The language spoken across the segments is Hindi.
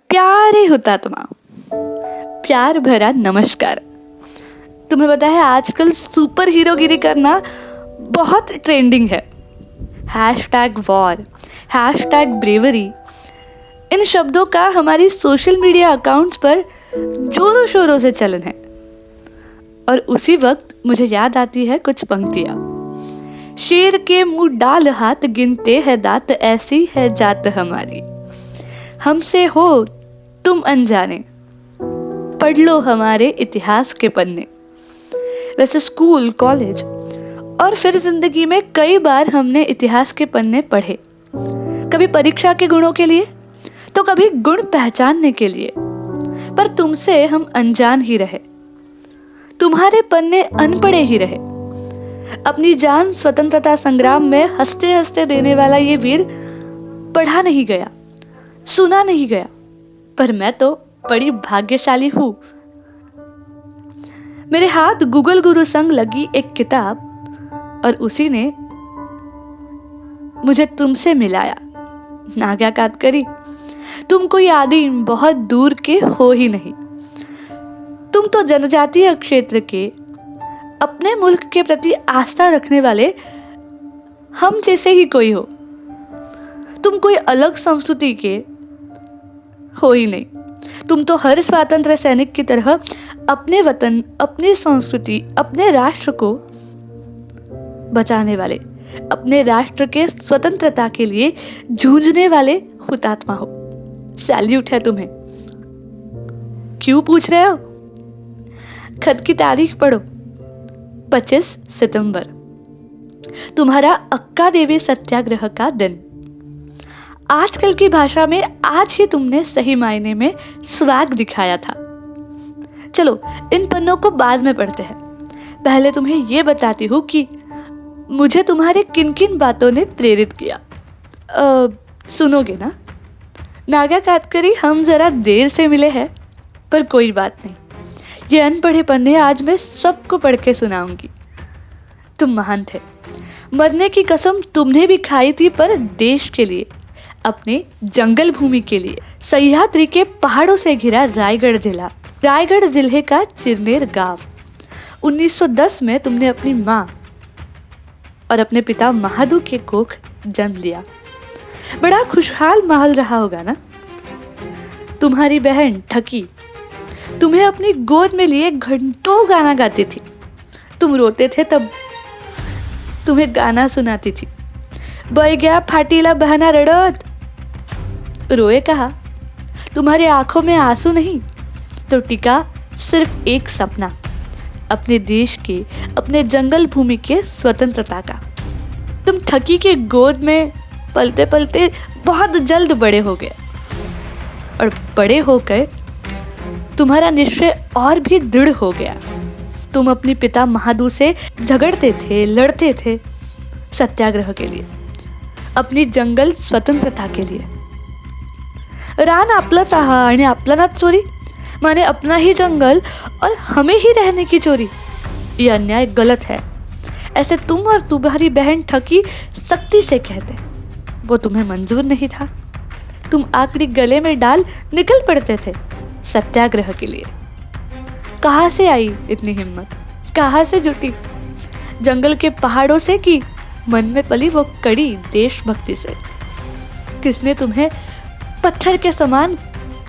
प्यारे हुतात्मा, प्यार भरा नमस्कार। तुम्हें पता है आजकल सुपर हीरोगिरी करना बहुत ट्रेंडिंग है। हैशटैग वॉर, हैशटैग ब्रेवरी, इन शब्दों का हमारी सोशल मीडिया अकाउंट्स पर जोरों शोरों से चलन है। और उसी वक्त मुझे याद आती है कुछ पंक्तियां। शेर के मुंह डाल हाथ गिनते हैं दांत, ऐसी है जात हमारी। हमसे हो तुम अनजाने, पढ़ लो हमारे इतिहास के पन्ने। वैसे स्कूल, कॉलेज और फिर जिंदगी में कई बार हमने इतिहास के पन्ने पढ़े। कभी परीक्षा के गुणों के लिए तो कभी गुण पहचानने के लिए, पर तुमसे हम अनजान ही रहे। तुम्हारे पन्ने अनपढ़े ही रहे। अपनी जान स्वतंत्रता संग्राम में हंसते हंसते देने वाला ये वीर पढ़ा नहीं गया, सुना नहीं गया, पर मैं तो बड़ी भाग्यशाली हूं। मेरे हाथ गूगल गुरु संग लगी एक किताब और उसी ने मुझे तुमसे मिलाया। नागा कातकरी, तुम कोई आदिम बहुत दूर के हो ही नहीं। तुम तो जनजातीय क्षेत्र के, अपने मुल्क के प्रति आस्था रखने वाले हम जैसे ही कोई हो। तुम कोई अलग संस्कृति के हो ही नहीं। तुम तो हर स्वतंत्र सैनिक की तरह अपने वतन, अपनी संस्कृति, अपने राष्ट्र को बचाने वाले, अपने राष्ट्र के स्वतंत्रता के लिए जूझने वाले हुतात्मा हो। सैल्यूट है तुम्हें। क्यों पूछ रहे हो? खत की तारीख पढ़ो, 25 सितंबर, तुम्हारा अक्का देवी सत्याग्रह का दिन। आजकल की भाषा में आज ही तुमने सही मायने में स्वैग दिखाया था। चलो इन पन्नों को बाद में पढ़ते हैं। पहले तुम्हें यह बताती हूँ कि मुझे तुम्हारे किन किन बातों ने प्रेरित किया। सुनोगे ना? नागा कातकरी, हम जरा देर से मिले हैं, पर कोई बात नहीं। ये अनपढ़े पन्ने आज मैं सबको पढ़ के सुनाऊंगी। तुम महान थे। मरने की कसम तुमने भी खाई थी, पर देश के लिए, अपने जंगल भूमि के लिए। सह्याद्री के पहाड़ों से घिरा रायगढ़ जिला, रायगढ़ जिले का चिरनेर गांव। 1910 में तुमने अपनी माँ और अपने पिता महादू के कोख जन्म लिया। बड़ा खुशहाल माहौल रहा होगा ना? तुम्हारी बहन ठकी तुम्हें अपनी गोद में लिए घंटों गाना गाती थी। तुम रोते थे तब तुम्हें गाना सुनाती थी। बह गया फाटीला बहना रड़त, रोए कहा। तुम्हारी आंखों में आंसू नहीं तो टिका सिर्फ एक सपना, अपने देश के, अपने जंगल भूमि के स्वतंत्रता का। तुम ठकी के गोद में पलते पलते बहुत जल्द बड़े हो गए, और बड़े होकर तुम्हारा निश्चय और भी दृढ़ हो गया। तुम अपने पिता महादू से झगड़ते थे, लड़ते थे सत्याग्रह के लिए, अपनी जंगल स्वतंत्रता के लिए। रान आपलाच आहा आणि आपलानाच चोरी, माने अपना ही जंगल और हमें ही रहने की चोरी। यह अन्याय गलत है, ऐसे तुम और तुम्हारी बहन ठकी सख्ती से कहते। वो तुम्हें मंजूर नहीं था। तुम आकड़ी गले में डाल निकल पड़ते थे सत्याग्रह के लिए। कहाँ से आई इतनी हिम्मत? कहाँ से जुटी? जंगल के पहाड़ों से की मन में पली वो कड़ी देशभक्ति से? किसने तुम्हें पत्थर के समान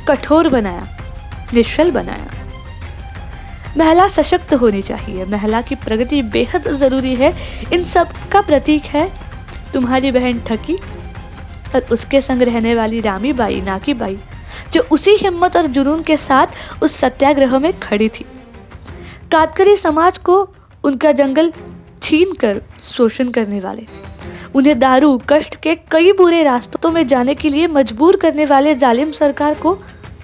कठोर बनाया, निश्चल बनाया? महिला सशक्त होनी चाहिए, महिला की प्रगति बेहद जरूरी है। इन सब का प्रतीक है तुम्हारी बहन ठकी और उसके संग रहने वाली रामी बाई, नाकी बाई, जो उसी हिम्मत और जुनून के साथ उस सत्याग्रह में खड़ी थी। कातकरी समाज को उनका जंगल छीन कर शोषण करने वाले, उन्हें दारू, कष्ट के कई बुरे रास्तों में जाने के लिए मजबूर करने वाले जालिम सरकार को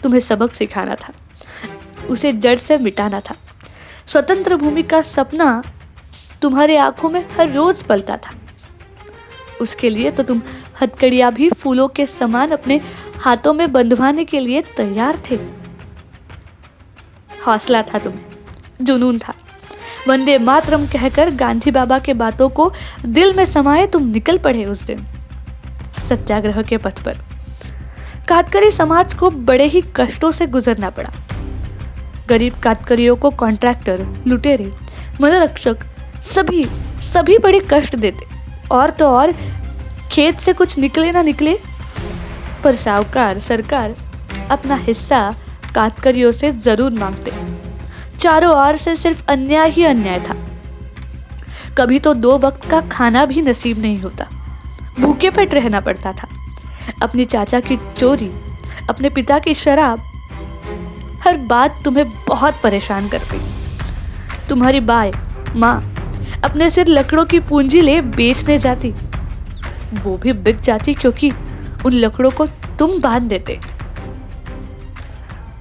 तुम्हें सबक सिखाना था, उसे जड़ से मिटाना था। स्वतंत्र भूमि का सपना तुम्हारे आंखों में हर रोज पलता था। उसके लिए तो तुम हथकड़ियां भी फूलों के समान अपने हाथों में बंधवाने के लिए तैयार थे। हौसला था तुम्हें, जुनून था। वंदे मातरम कहकर गांधी बाबा के बातों को दिल में समाये तुम निकल पड़े उस दिन सत्याग्रह के पथ पर। कातकरी समाज को बड़े ही कष्टों से गुजरना पड़ा। गरीब कातकरियों को कॉन्ट्रैक्टर, लुटेरे, मनोरक्षक सभी बड़े कष्ट देते। और तो और खेत से कुछ निकले ना निकले, पर साहूकार, सरकार अपना हिस्सा कातकरियों से जरूर मांगते। चारों ओर से सिर्फ अन्याय ही अन्याय था। कभी तो 2 वक्त का खाना भी नसीब नहीं होता, भूखे पेट रहना पड़ता था। अपनी चाचा की चोरी, अपने पिता की शराब, हर बात तुम्हें बहुत परेशान करती। तुम्हारी माँ अपने सिर लकड़ों की पूंजी ले बेचने जाती, वो भी बिक जाती क्योंकि उन लकड़ों को तुम बांध देते।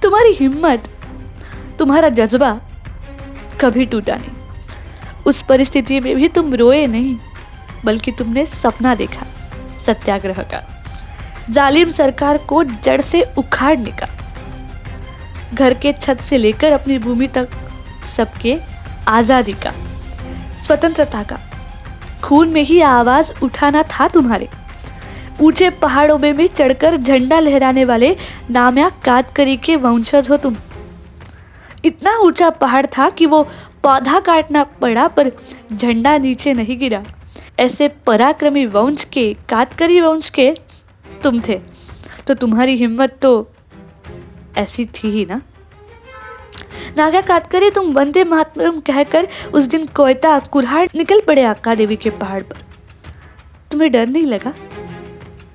तुम्हारी हिम्मत, तुम्हारा जज्बा कभी टूटा नहीं। उस परिस्थिति में भी तुम रोए नहीं, बल्कि तुमने सपना देखा सत्याग्रह का, जालिम सरकार को जड़ से उखाड़ने का, घर के छत से लेकर अपनी भूमि तक सबके आजादी का, स्वतंत्रता का। खून में ही आवाज उठाना था तुम्हारे। ऊंचे पहाड़ों में भी चढ़कर झंडा लहराने वाले नाम्या कातकरी के वंशज हो तुम। इतना ऊंचा पहाड़ था कि वो पौधा काटना पड़ा पर झंडा नीचे नहीं गिरा। ऐसे पराक्रमी वंश के, कातकरी वंश के तुम थे, तो तुम्हारी हिम्मत तो ऐसी थी ही ना। नागा कातकरी, तुम वंदे मातरम कहकर उस दिन कोयता कुल्हाड़ निकल पड़े अक्का देवी के पहाड़ पर। तुम्हें डर नहीं लगा?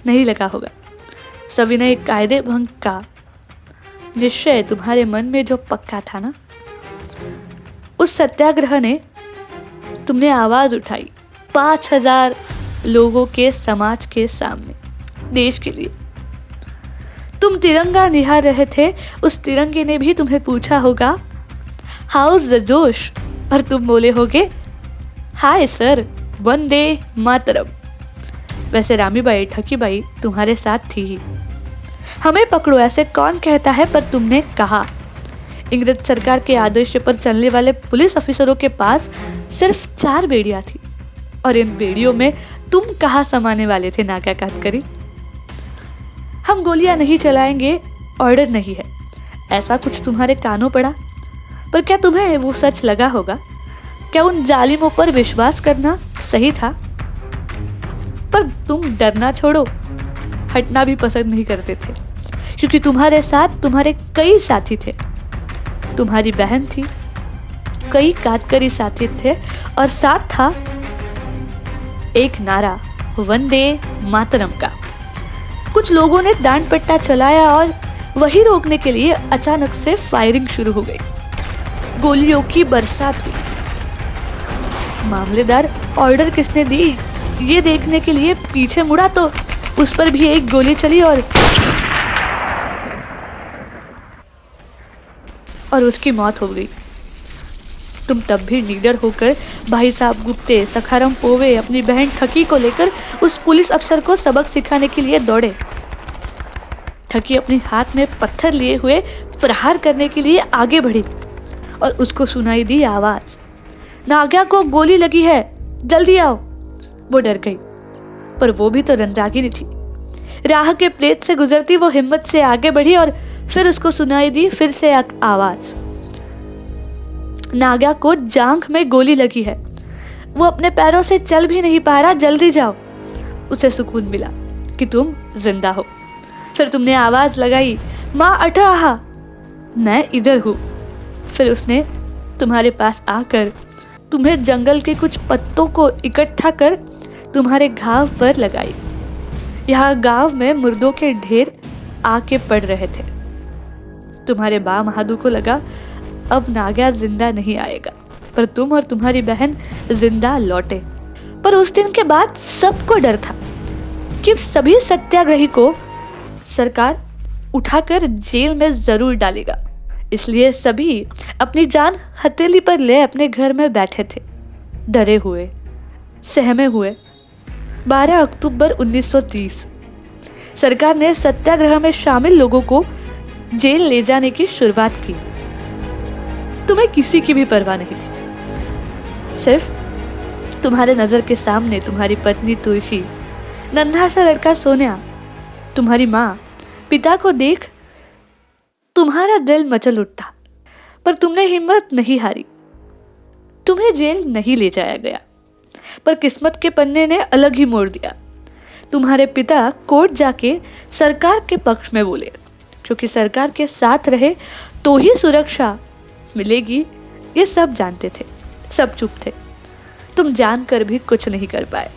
नहीं लगा होगा। सविनय कायदे भंग का निश्चय तुम्हारे मन में जो पक्का था ना, उस सत्याग्रह ने तुमने आवाज उठाई 5000 लोगों के समाज के सामने, देश के लिए। तुम तिरंगा निहार रहे थे, उस तिरंगे ने भी तुम्हें पूछा होगा हाउस द जोश, और तुम बोले होगे हाय सर, वंदे मातरम। वैसे रामीबाई, ठकीबाई तुम्हारे साथ थी ही। हमें पकड़ो ऐसे कौन कहता है, पर तुमने कहा। इंग्रज सरकार के आदेश पर चलने वाले पुलिस ऑफिसरों के पास सिर्फ 4 बेड़ियां थी, और इन बेड़ियों में तुम कहाँ समाने वाले थे नागा कातकरी? हम गोलियां नहीं चलाएंगे, ऑर्डर नहीं है, ऐसा कुछ तुम्हारे कानों पड़ा? पर क्या तुम्हें वो सच लगा होगा? क्या उन जालिमों पर विश्वास करना सही था? पर तुम डरना छोड़ो, हटना भी पसंद नहीं करते थे, क्योंकि तुम्हारे साथ तुम्हारे कई साथी थे। तुम्हारी बहन थी, कई कातकरी साथी थे, और साथ था एक नारा वंदे मातरम का। कुछ लोगों ने डांड पट्टा चलाया और वही रोकने के लिए अचानक से फायरिंग शुरू हो गई। गोलियों की बरसात हुई। मामलेदार ऑर्डर किसने दी ये देखने के लिए पीछे मुड़ा तो उस पर भी एक गोली चली और उसकी मौत हो गई। तुम तब भी निडर होकर भाई साहब गुप्ते, सखाराम पोवे, अपनी बहन ठकी को लेकर उस पुलिस अफसर को सबक सिखाने के लिए दौड़े। ठकी अपने हाथ में पत्थर लिए हुए प्रहार करने के लिए आगे बढ़ी और उसको सुनाई दी आवाज, नाग्या को गोली लगी है, जल्दी आओ। वो डर गई, पर वो भी तो रणरागिनी थी। राह के प्लेट से गुजरती वो हिम्मत से आगे बढ़ी और फिर उसको सुनाई दी फिर से एक आवाज, नाग्या को जांघ में गोली लगी है, वो अपने पैरों से चल भी नहीं पा रहा, जल्दी जाओ। उसे सुकून मिला कि तुम जिंदा हो। फिर तुमने आवाज लगाई, माँ अठाहा, मैं इधर हूँ। फिर उसने तुम्हारे पास आकर तुम्हें जंगल के कुछ पत्तों को इकट्ठा कर तुम्हारे घाव पर लगाई। यहाँ गांव में मुर्दों के ढेर आके पड़ रहे थे। तुम्हारे बा महादू को लगा अब नाग्या जिंदा नहीं आएगा, पर तुम और तुम्हारी बहन जिंदा लौटे। पर उस दिन के बाद सबको डर था कि सभी सत्याग्रही को सरकार उठाकर जेल में जरूर डालेगा। इसलिए सभी अपनी जान हथेली पर ले अपने घर में बैठे थे, डरे हुए, सहमे हुए। 12 अक्टूबर 1930 सरकार ने सत्याग्रह में शामिल लोगों को जेल ले जाने की शुरुआत की। तुम्हें किसी की भी परवाह नहीं थी। सिर्फ तुम्हारे नजर के सामने तुम्हारी पत्नी तुलसी, नन्हा सा लड़का सोनिया, तुम्हारी माँ पिता को देख तुम्हारा दिल मचल उठता, पर तुमने हिम्मत नहीं हारी। तुम्हें जेल नहीं ले जाया गया, पर किस्मत के पन्ने ने अलग ही मोड़ दिया। तुम्हारे पिता कोर्ट जाके सरकार के पक्ष में बोले, क्योंकि सरकार के साथ रहे तो ही सुरक्षा मिलेगी। ये सब जानते थे, सब चुप थे। तुम जानकर भी कुछ नहीं कर पाए।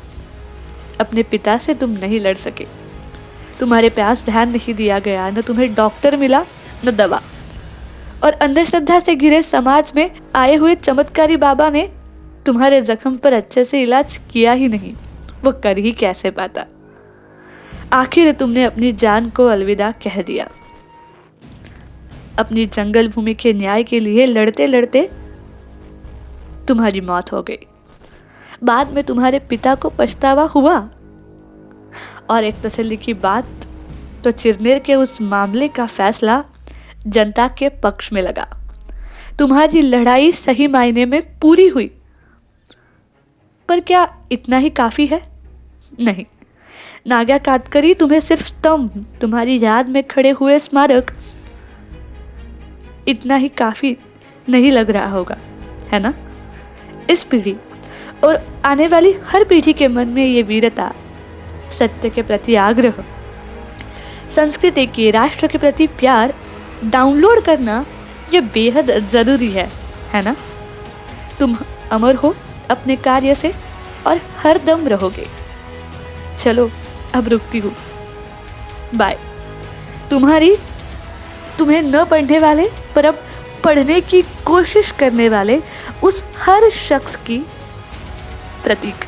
अपने पिता से तुम नहीं लड़ सके। तुम्हारे पास ध्यान नहीं दिया गया, न तुम्हें डॉक्टर मिला न दवा। और अंधश्रद्धा से घिरे समाज में आए हुए चमत्कारी बाबा ने तुम्हारे जख्म पर अच्छे से इलाज किया ही नहीं। वो कर ही कैसे पाता। आखिर तुमने अपनी जान को अलविदा कह दिया। अपनी जंगल भूमि के न्याय के लिए लड़ते लड़ते तुम्हारी मौत हो गई। बाद में तुम्हारे पिता को पछतावा हुआ। और एक तसल्ली की बात तो चिरनेर के उस मामले का फैसला जनता के पक्ष में लगा। तुम्हारी लड़ाई सही मायने में पूरी हुई। पर क्या इतना ही काफी है? नहीं। नागा कातकरी तुम्हें सिर्फ स्तंभ, तुम्हारी याद में खड़े हुए स्मारक, इतना ही काफी नहीं लग रहा होगा, है ना? इस पीढ़ी और आने वाली हर पीढ़ी के मन में ये वीरता, सत्य के प्रति आग्रह, संस्कृति के, राष्ट्र के प्रति प्यार डाउनलोड करना ये बेहद जरूरी है ना? तुम अमर हो अपने कार्य से और हर दम रहोगे। चलो अब रुकती हूँ, बाय। तुम्हें न पढ़ने वाले पर अब पढ़ने की कोशिश करने वाले उस हर शख्स की प्रतीक।